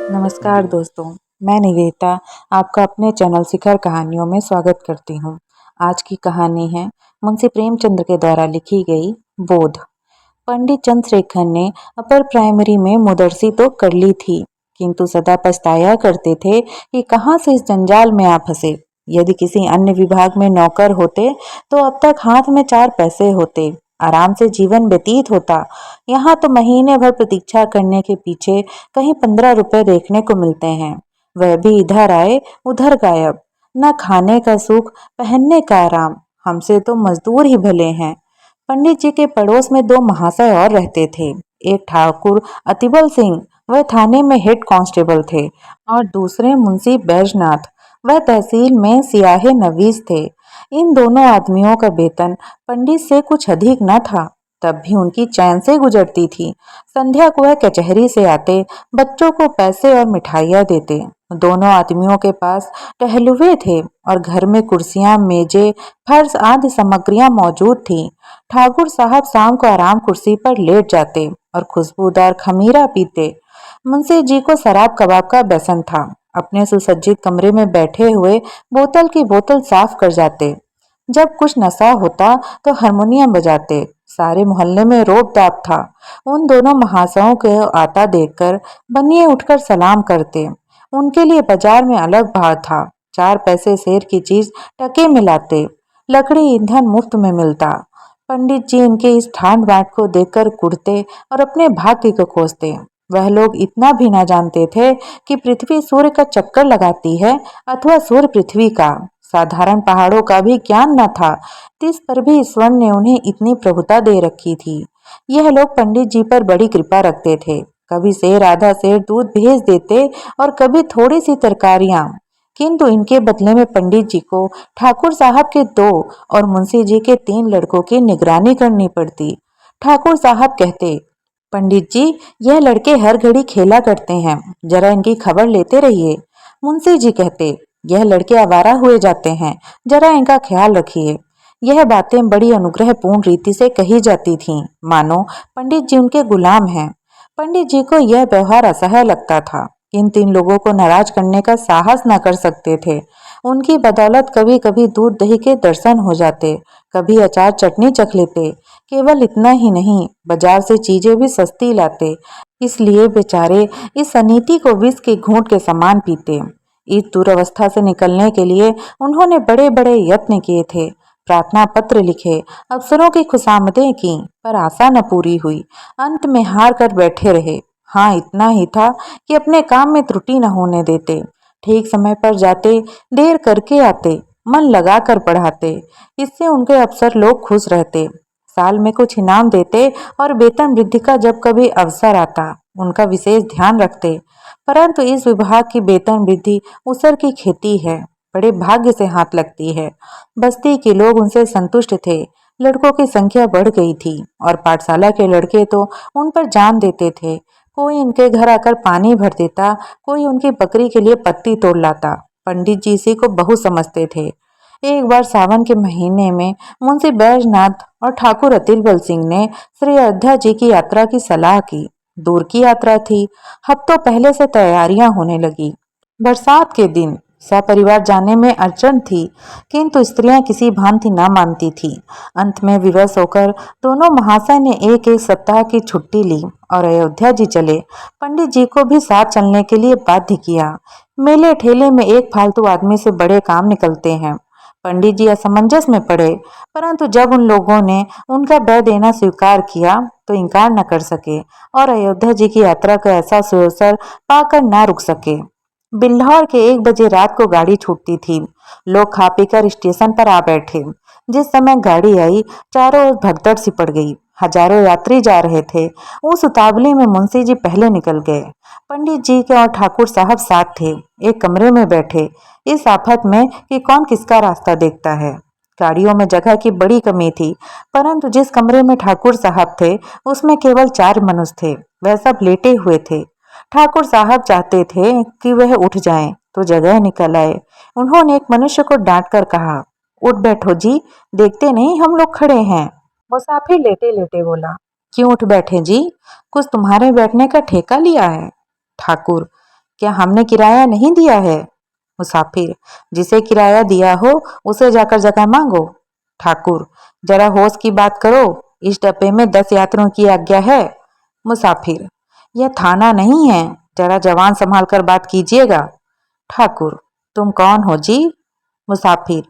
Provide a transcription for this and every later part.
नमस्कार दोस्तों, मैं निवेदिता आपका अपने चैनल शिखर कहानियों में स्वागत करती हूँ। आज की कहानी है मुंशी प्रेमचंद के द्वारा लिखी गई बोध। पंडित चंद्रशेखर ने अपर प्राइमरी में मुदर्सी तो कर ली थी, किंतु सदा पछताया करते थे कि कहाँ से इस जंजाल में आ फंसे। यदि किसी अन्य विभाग में नौकर होते तो अब तक हाथ में 4 पैसे होते, आराम से जीवन व्यतीत होता। यहाँ तो महीने भर प्रतीक्षा करने के पीछे कहीं 15 रुपए देखने को मिलते हैं, वह भी इधर आए उधर गायब। न खाने का सुख, पहनने का आराम, हमसे तो मजदूर ही भले हैं। पंडित जी के पड़ोस में 2 महाशय और रहते थे। एक ठाकुर अतिबल सिंह, वह थाने में हेड कांस्टेबल थे, और दूसरे मुंशी बैजनाथ, वह तहसील में सियाहे नवीस थे। इन दोनों आदमियों का वेतन पंडित से कुछ अधिक न था, तब भी उनकी चैन से गुजरती थी। संध्या को वह कचहरी से आते, बच्चों को पैसे और मिठाइयाँ देते। दोनों आदमियों के पास टहलुए थे और घर में कुर्सियां, मेजें, फर्श आदि सामग्रियां मौजूद थीं। ठाकुर साहब शाम को आराम कुर्सी पर लेट जाते और खुशबूदार खमीरा पीते। मुंशी जी को शराब कबाब का व्यसन था। अपने सुसज्जित कमरे में बैठे हुए बोतल की बोतल साफ कर जाते। जब कुछ नशा होता तो हारमोनियम बजाते। सारे मोहल्ले में रोब दाब था। उन दोनों महाशयों को आता देखकर बनिए उठकर सलाम करते। उनके लिए बाजार में अलग भाव था। 4 पैसे शेर की चीज टके में लाते। लकड़ी ईंधन मुफ्त में मिलता। पंडित जी इनके इस ठाट बाट को देखकर कुढ़ते और अपने भाग्य को कोसते। वह लोग इतना भी ना जानते थे कि पृथ्वी सूर्य का चक्कर लगाती है अथवा सूर्य पृथ्वी का। साधारण पहाड़ों का भी ज्ञान न था, तिस पर भी ईश्वर ने उन्हें इतनी प्रभुता दे रखी थी। यह लोग पंडित जी पर बड़ी कृपा रखते थे। कभी सेर आधा सेर दूध भेज देते और कभी थोड़ी सी तरकारियां, किंतु इनके बदले में पंडित जी को ठाकुर साहब के 2 और मुंशी जी के 3 लड़कों की निगरानी करनी पड़ती। ठाकुर साहब कहते, पंडित जी, यह लड़के हर घड़ी खेला करते हैं, जरा इनकी खबर लेते रहिए। मुंशी जी कहते, यह लड़के आवारा हुए जाते हैं, जरा इनका ख्याल रखिए। यह बातें बड़ी अनुग्रहपूर्ण रीति से कही जाती थीं, मानो पंडित जी उनके गुलाम हैं। पंडित जी को यह व्यवहार असह्य लगता था, किंतु इन लोगों को नाराज करने का साहस न कर सकते थे। उनकी बदौलत कभी कभी दूध दही के दर्शन हो जाते, कभी अचार चटनी चख लेते। केवल इतना ही नहीं, बाजार से चीजें भी सस्ती लाते। इसलिए बेचारे इस अनीति को विष के घूंट के समान पीते। इस दुर्वस्था से निकलने के लिए उन्होंने बड़े बड़े यत्न किए थे, प्रार्थना पत्र लिखे, अफसरों की खुशामदें की, पर आशा न पूरी हुई। अंत में हार कर बैठे रहे। हाँ, इतना ही था कि अपने काम में त्रुटि न होने देते। ठीक समय पर जाते, देर करके आते, मन लगा कर पढ़ाते। इससे उनके अफसर लोग खुश रहते। साल में कुछ इनाम देते और वेतन वृद्धि का जब कभी अवसर आता उनका विशेष ध्यान रखते। परंतु इस विभाग की वेतन वृद्धि उसर की खेती है, बड़े भाग्य से हाथ लगती है। बस्ती के लोग उनसे संतुष्ट थे। लड़कों की संख्या बढ़ गई थी और पाठशाला के लड़के तो उन पर जान देते थे। कोई इनके घर आकर पानी भर देता, कोई उनकी बकरी के लिए पत्ती तोड़ लाता। पंडित जी इसी को बहुत समझते थे। एक बार सावन के महीने में मुंशी बैजनाथ और ठाकुर अतिबल सिंह ने श्री अयोध्या जी की यात्रा की सलाह की। दूर की यात्रा थी, हफ्तों पहले से तैयारियां होने लगी। बरसात के दिन सपरिवार जाने में अड़चन थी, किंतु स्त्रियां किसी भांति न मानती थी। अंत में विवश होकर दोनों महाशय ने एक एक सप्ताह की छुट्टी ली और अयोध्या जी चले। पंडित जी को भी साथ चलने के लिए बाध्य किया। मेले ठेले में एक फालतू आदमी से बड़े काम निकलते हैं। पंडित जी असमंजस में पड़े, परंतु जब उन लोगों ने उनका बैठ देना स्वीकार किया तो इनकार न कर सके और अयोध्या जी की यात्रा का ऐसा सुअवसर पाकर न रुक सके। बिल्हौर के 1 बजे रात को गाड़ी छूटती थी। लोग खा पीकर स्टेशन पर आ बैठे। जिस समय गाड़ी आई, चारों ओर भगदड़ सी पड़ गई। हजारों यात्री जा रहे थे। उस उतावली में मुंशी जी पहले निकल गए। पंडित जी के और ठाकुर साहब साथ थे, एक कमरे में बैठे, इस आफत में कि कौन किसका रास्ता देखता है। गाड़ियों में जगह की बड़ी कमी थी, परंतु जिस कमरे में ठाकुर साहब थे उसमें केवल 4 मनुष्य थे। वह सब लेटे हुए थे। ठाकुर साहब चाहते थे कि वह उठ जाएं, तो जगह निकल आए। उन्होंने एक मनुष्य को डांट कर कहा, उठ बैठो जी, देखते नहीं हम लोग खड़े हैं। मुसाफिर लेटे लेटे बोला, क्यों उठ बैठे जी, कुछ तुम्हारे बैठने का ठेका लिया है? ठाकुर, क्या हमने किराया नहीं दिया है? मुसाफिर, जिसे किराया दिया हो उसे जाकर जगह मांगो। ठाकुर, जरा होश की बात करो, इस डब्बे में 10 यात्रियों की आज्ञा है। मुसाफिर, यह थाना नहीं है, जरा जवान संभाल कर बात कीजिएगा। ठाकुर, तुम कौन हो जी? मुसाफिर,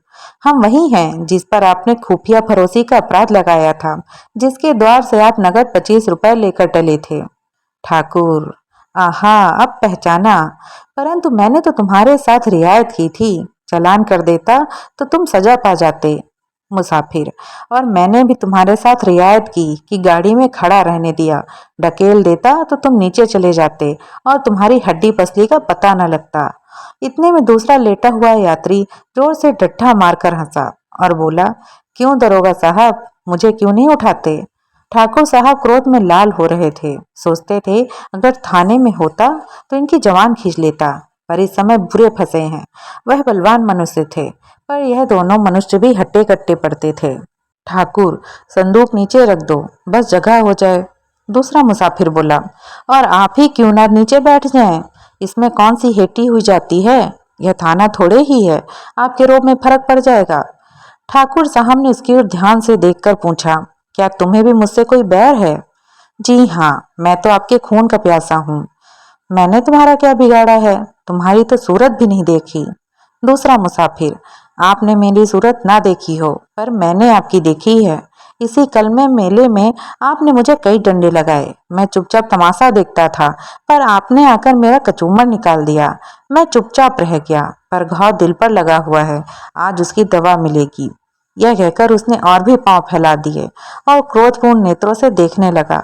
हम वही हैं जिस पर आपने खुफिया फरोसी का अपराध लगाया था, जिसके द्वार से आप नगद 25 रुपए लेकर टले थे। ठाकुर, आहा, अब पहचाना, परंतु मैंने तो तुम्हारे साथ रियायत की थी, चालान कर देता तो तुम सजा पा जाते। मुसाफिर, और मैंने भी तुम्हारे साथ रियायत की कि गाड़ी में खड़ा रहने दिया, ढकेल देता तो तुम नीचे चले जाते और तुम्हारी हड्डी पसली का पता न लगता। इतने में दूसरा लेटा हुआ यात्री जोर से डट्ठा मारकर हंसा और बोला, क्यों दरोगा साहब, मुझे क्यों नहीं उठाते? ठाकुर साहब क्रोध में लाल हो रहे थे, सोचते थे अगर थाने में होता तो इनकी जवान खींच लेता, पर इस समय बुरे फंसे हैं। वह बलवान मनुष्य थे, पर यह दोनों मनुष्य भी हट्टे कट्टे पड़ते थे। ठाकुर, संदूक नीचे रख दो, बस जगह हो जाए। दूसरा मुसाफिर बोला, और आप ही क्यों ना नीचे बैठ जाएं, इसमें कौन सी हेटी हुई जाती है, यह थाना थोड़े ही है, आपके रोब में फर्क पड़ जाएगा। ठाकुर साहब ने उसकी ओर ध्यान से देखकर पूछा, क्या तुम्हें भी मुझसे कोई बैर है? जी हाँ, मैं तो आपके खून का प्यासा हूँ। मैंने तुम्हारा क्या बिगाड़ा है, तुम्हारी तो सूरत भी नहीं देखी। दूसरा मुसाफिर, आपने मेरी सूरत ना देखी हो, पर मैंने आपकी देखी है। इसी कल में मेले में आपने मुझे कई डंडे लगाए, मैं चुपचाप तमाशा देखता था, पर आपने आकर मेरा कचूमर निकाल दिया। मैं चुपचाप रह गया, पर घाव दिल पर लगा हुआ है, आज उसकी दवा मिलेगी। यह कहकर उसने और भी पांव फैला दिए और क्रोधपूर्ण नेत्रों से देखने लगा।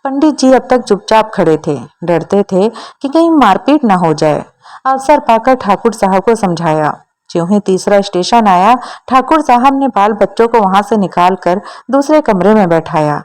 पंडित जी अब तक चुपचाप खड़े थे, डरते थे कि कहीं मारपीट न हो जाए। अवसर पाकर ठाकुर साहब को समझाया। ज्यों ही तीसरा स्टेशन आया, ठाकुर साहब ने बाल बच्चों को वहां से निकालकर दूसरे कमरे में बैठाया।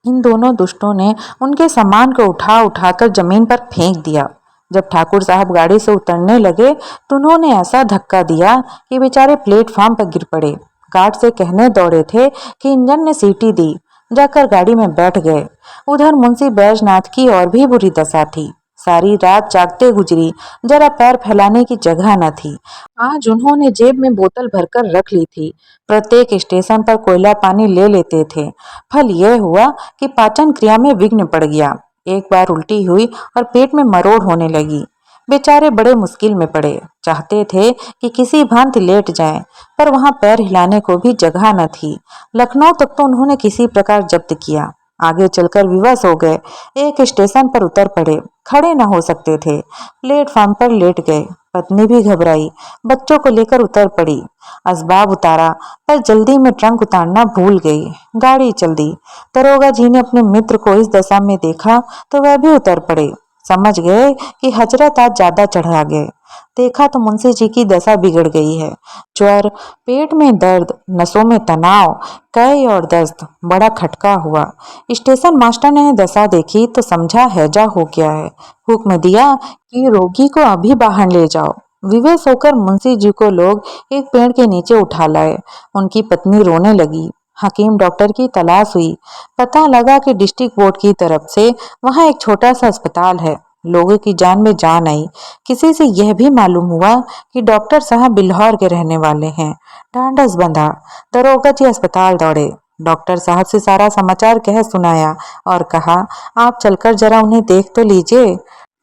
इन दोनों दुष्टों ने उनके सामान को उठा उठाकर जमीन पर फेंक दिया। जब ठाकुर साहब गाड़ी से उतरने लगे तो उन्होंने ऐसा धक्का दिया कि बेचारे प्लेटफॉर्म पर गिर पड़े। गार्ड से कहने दौड़े थे कि इंजन ने सीटी दी, जाकर गाड़ी में बैठ गए। उधर मुंशी बैजनाथ की और भी बुरी दशा थी। सारी रात जागते गुजरी, जरा पैर फैलाने की जगह न थी। आज उन्होंने जेब में बोतल भरकर रख ली थी, प्रत्येक स्टेशन पर कोयला पानी ले लेते थे। फल यह हुआ कि पाचन क्रिया में विघ्न पड़ गया, एक बार उल्टी हुई और पेट में मरोड़ होने लगी। बेचारे बड़े मुश्किल में पड़े, चाहते थे कि किसी भांति लेट जाएं, पर वहां पैर हिलाने को भी जगह न थी। लखनऊ तक तो उन्होंने किसी प्रकार जब्त किया, आगे चलकर विवश हो गए। एक स्टेशन पर उतर पड़े, खड़े न हो सकते थे, प्लेटफॉर्म पर लेट गए। पत्नी भी घबराई, बच्चों को लेकर उतर पड़ी। असबाब उतारा, पर जल्दी में ट्रंक उतारना भूल गई। गाड़ी चल दी। दरोगा जी ने अपने मित्र को इस दशा में देखा तो वह भी उतर पड़े। समझ गए कि हजरत आज ज्यादा चढ़ा गए। देखा तो मुंशी जी की दशा बिगड़ गई है। ज्वर, पेट में दर्द, नसों में तनाव, कै और दस्त, बड़ा खटका हुआ। स्टेशन मास्टर ने दशा देखी तो समझा हैजा हो गया है। हुक्म दिया कि रोगी को अभी बाहर ले जाओ। विवश होकर मुंशी जी को लोग एक पेड़ के नीचे उठा लाए। उनकी पत्नी रोने लगी। हकीम डॉक्टर की तलाश हुई। पता लगा कि डिस्ट्रिक्ट बोर्ड की तरफ से वहाँ एक छोटा सा अस्पताल है। लोगों की जान में जान आई। किसी से यह भी मालूम हुआ कि डॉक्टर साहब बिल्हौर के रहने वाले हैं। ढांढस बंधा, दरोगा जी अस्पताल दौड़े। डॉक्टर साहब से सारा समाचार कह सुनाया और कहा, आप चलकर जरा उन्हें देख तो लीजिए।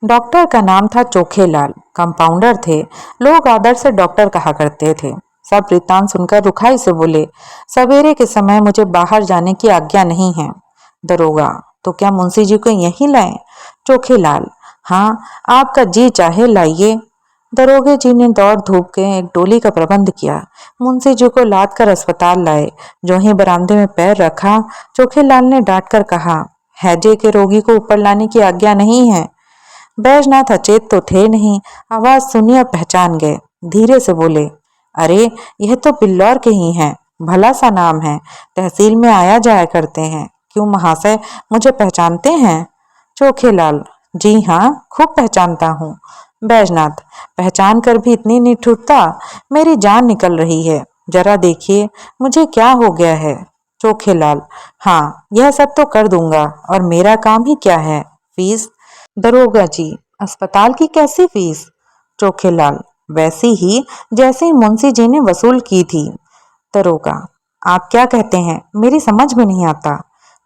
डॉक्टर का नाम था चोखेलाल, कंपाउंडर थे। लोग आदर से डॉक्टर कहा करते थे। सब वृत्तांत सुनकर रुखाई से बोले, सवेरे के समय मुझे बाहर जाने की आज्ञा नहीं है। दरोगा, तो क्या मुंशी जी को यहीं लाएं? चोखेलाल, हाँ, आपका जी चाहे लाइए। दरोगे जी ने दौड़ धूप के एक डोली का प्रबंध किया। मुंशी जी को लाद कर अस्पताल लाए। जो ही बरामदे में पैर रखा, चोखेलाल ने डांट कर कहा, हैजे के रोगी को ऊपर लाने की आज्ञा नहीं है। बैजनाथ अचेत तो थे नहीं, आवाज सुनी और पहचान गए। धीरे से बोले, अरे यह तो बिल्लौर के ही हैं, भला सा नाम है, तहसील में आया जाया करते हैं। क्यों महाशय, मुझे पहचानते हैं? चोखेलाल, जी हाँ, खूब पहचानता हूँ। बैजनाथ, पहचान कर भी इतनी निठुरता, मेरी जान निकल रही है, जरा देखिए मुझे क्या हो गया है। चोखेलाल, हाँ, यह सब तो कर दूंगा, और मेरा काम ही क्या है, फीस? दरोगा जी, अस्पताल की कैसी फीस? चोखेलाल, वैसी ही जैसे मुंशी जी ने वसूल की थी। दरोगा, आप क्या कहते हैं, मेरी समझ में नहीं आता।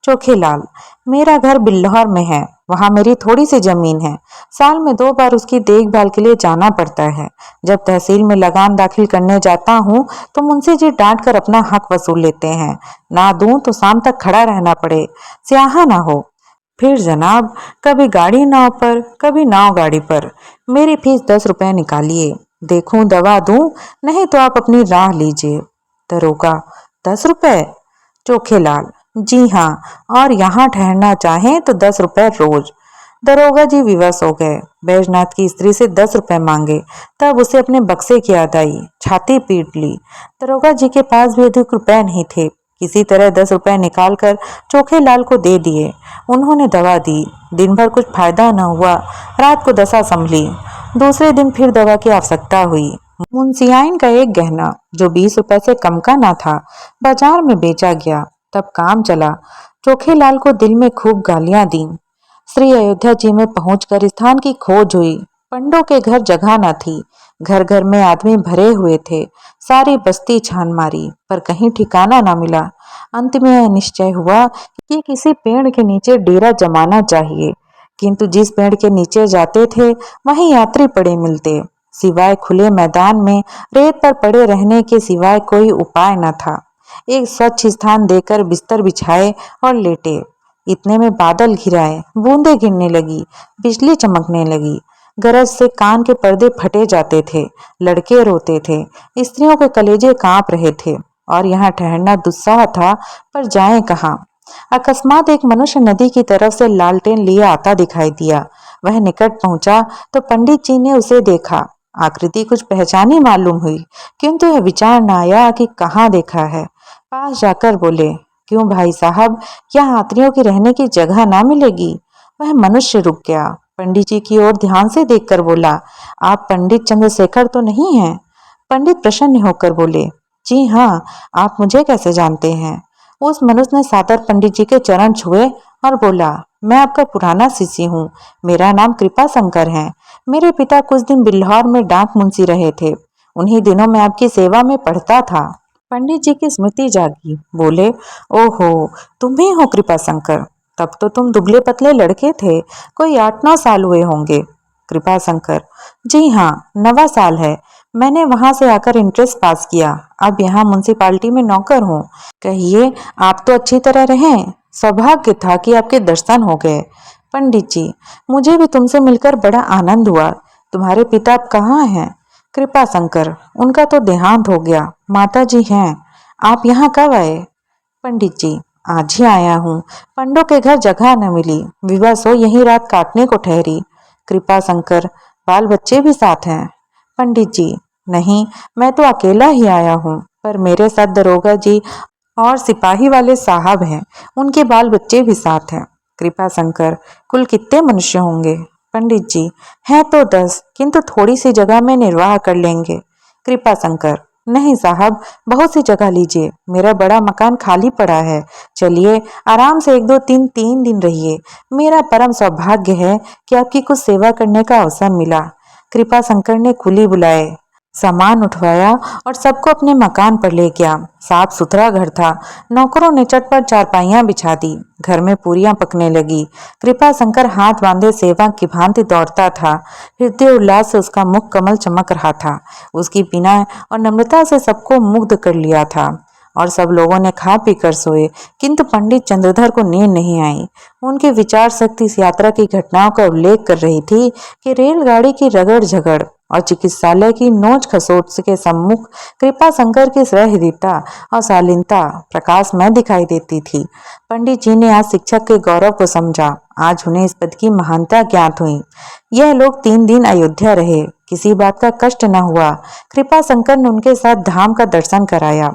चोखेलाल, मेरा घर बिल्लौर में है, वहां मेरी थोड़ी सी जमीन है। साल में 2 बार उसकी देखभाल के लिए जाना पड़ता है। जब तहसील में लगान दाखिल करने जाता हूँ तो मुंशी जी डांट कर अपना हक वसूल लेते हैं। ना दूं तो शाम तक खड़ा रहना पड़े, स्याहा ना हो। फिर जनाब, कभी गाड़ी नाव पर, कभी नाव गाड़ी पर। मेरी फीस 10 रुपए निकालिए। देखूं दवा दूं, नहीं तो आप अपनी राह लीजिए। दरोगा, 10 रुपए? चोखेलाल, जी हाँ, और यहाँ ठहरना चाहें तो 10 रुपए रोज। दरोगा जी विवश हो गए। बैजनाथ की स्त्री से 10 रुपए मांगे, तब उसे अपने बक्से की याद आई। छाती पीट ली। दरोगा जी के पास भी अधिक रुपए नहीं थे। किसी तरह 10 रुपए निकालकर चोखेलाल को दे दिए। उन्होंने दवा दी। दिन भर कुछ फायदा न हुआ। रात को दशा संभली। दूसरे दिन फिर दवा की आवश्यकता हुई। मुंशियाइन का एक गहना, जो 20 रुपए से कम का ना था, बाजार में बेचा गया। तब काम चला। चोखेलाल को दिल में खूब गालियां दी। श्री अयोध्या जी में पहुंचकर स्थान की खोज हुई। पंडों के घर जगह न थी। घर घर में आदमी भरे हुए थे। सारी बस्ती छान मारी, पर कहीं ठिकाना न मिला। अंत में यह निश्चय हुआ कि किसी पेड़ के नीचे डेरा जमाना चाहिए, किंतु जिस पेड़ के नीचे जाते थे वहीं यात्री पड़े मिलते। सिवाय खुले मैदान में रेत पर पड़े रहने के सिवाय कोई उपाय न था। एक स्वच्छ स्थान देकर बिस्तर बिछाए और लेटे। इतने में बादल घिराए, बूंदें गिरने लगी, बिजली चमकने लगी। गरज से कान के पर्दे फटे जाते थे। लड़के रोते थे। स्त्रियों के कलेजे कांप रहे थे। और यहाँ ठहरना दुस्साह था, पर जाएं कहाँ। अकस्मात एक मनुष्य नदी की तरफ से लालटेन लिए आता दिखाई दिया। वह निकट पहुंचा तो पंडित जी ने उसे देखा। आकृति कुछ पहचानी मालूम हुई, किंतु यह विचार न आया कि कहाँ देखा है। पास जाकर बोले, क्यों भाई साहब, क्या यात्रियों की रहने की जगह ना मिलेगी? वह मनुष्य रुक गया। पंडित जी की ओर ध्यान से देखकर बोला, आप पंडित चंद्रशेखर तो नहीं हैं? पंडित प्रसन्न होकर बोले, जी हाँ, आप मुझे कैसे जानते हैं? उस मनुष्य ने सादर पंडित जी के चरण छुए और बोला, मैं आपका पुराना शिष्य हूँ। मेरा नाम कृपा शंकर है। मेरे पिता कुछ दिन बिल्हौर में डाक मुंशी रहे थे। उन्हीं दिनों में आपकी सेवा में पढ़ता था। पंडित जी की स्मृति जागी। बोले, ओहो, तुम ही हो कृपा शंकर। तब तो तुम दुबले पतले लड़के थे, कोई 8-9 साल हुए होंगे। कृपा शंकर, जी हाँ, 9वां साल है। मैंने वहां से आकर इंट्रेंस पास किया। अब यहाँ म्यूनिसिपालिटी में नौकर हूँ। कहिए, आप तो अच्छी तरह रहें। सौभाग्य था कि आपके दर्शन हो गए। पंडित जी, मुझे भी तुमसे मिलकर बड़ा आनंद हुआ। तुम्हारे पिता अब कहाँ हैं? कृपा शंकर, उनका तो देहांत हो गया। माता जी हैं। आप यहाँ कब आए? पंडित जी, आज ही आया हूँ। पंडों के घर जगह न मिली, विवश हो यही रात काटने को ठहरी। कृपा शंकर, बाल बच्चे भी साथ हैं? पंडित जी, नहीं, मैं तो अकेला ही आया हूँ, पर मेरे साथ दरोगा जी और सिपाही वाले साहब हैं। उनके बाल बच्चे भी साथ हैं। कृपा शंकर, कुल कितने मनुष्य होंगे? पंडित जी, हैं तो 10, किंतु थोड़ी सी जगह में निर्वाह कर लेंगे। कृपा शंकर, नहीं साहब, बहुत सी जगह लीजिए। मेरा बड़ा मकान खाली पड़ा है। चलिए, आराम से 1 2 3 दिन रहिए। मेरा परम सौभाग्य है कि आपकी कुछ सेवा करने का अवसर मिला। कृपा शंकर ने कुली बुलाए, सामान उठवाया और सबको अपने मकान पर ले गया। साफ सुथरा घर था। नौकरों ने चटपट चारपाइयां बिछा दी। घर में पूरियां पकने लगी। कृपा शंकर हाथ बांधे सेवा की भांति दौड़ता था। हृदय उल्लास से उसका मुख कमल चमक रहा था। उसकी विनय और नम्रता से सबको मुग्ध कर लिया था। और सब लोगों ने खा पी कर सोए, किंतु पंडित चंद्रधर को नींद नहीं आई। उनकी विचार शक्ति इस यात्रा की घटनाओं का उल्लेख कर रही थी कि रेलगाड़ी की रगड़ झगड़ और चिकित्सालय की नोच खसोट के सम्मुख कृपा शंकर की सहृदयता और शालीनता प्रकाश में दिखाई देती थी। पंडित जी ने आज शिक्षक के गौरव को समझा। आज उन्हें इस पद की महानता ज्ञात हुई। यह लोग 3 दिन अयोध्या रहे। किसी बात का कष्ट न हुआ। कृपा शंकर ने उनके साथ धाम का दर्शन कराया।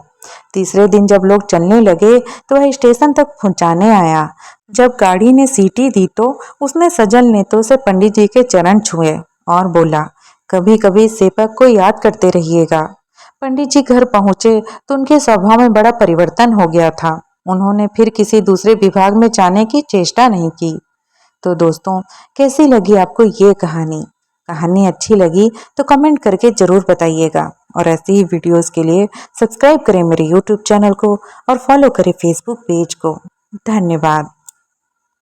तीसरे दिन जब लोग चलने लगे तो वह स्टेशन तक पहुंचाने आया। जब गाड़ी ने सीटी दी तो उसने सजल नेत्रों से पंडित जी के चरण छुए और बोला, कभी कभी सेवक को याद करते रहिएगा। पंडित जी घर पहुंचे तो उनके स्वभाव में बड़ा परिवर्तन हो गया था। उन्होंने फिर किसी दूसरे विभाग में जाने की चेष्टा नहीं की। तो दोस्तों, कैसी लगी आपको ये कहानी? कहानी अच्छी लगी तो कमेंट करके ज़रूर बताइएगा और ऐसे ही वीडियोस के लिए सब्सक्राइब करें मेरे यूट्यूब चैनल को और फॉलो करें फेसबुक पेज को। धन्यवाद।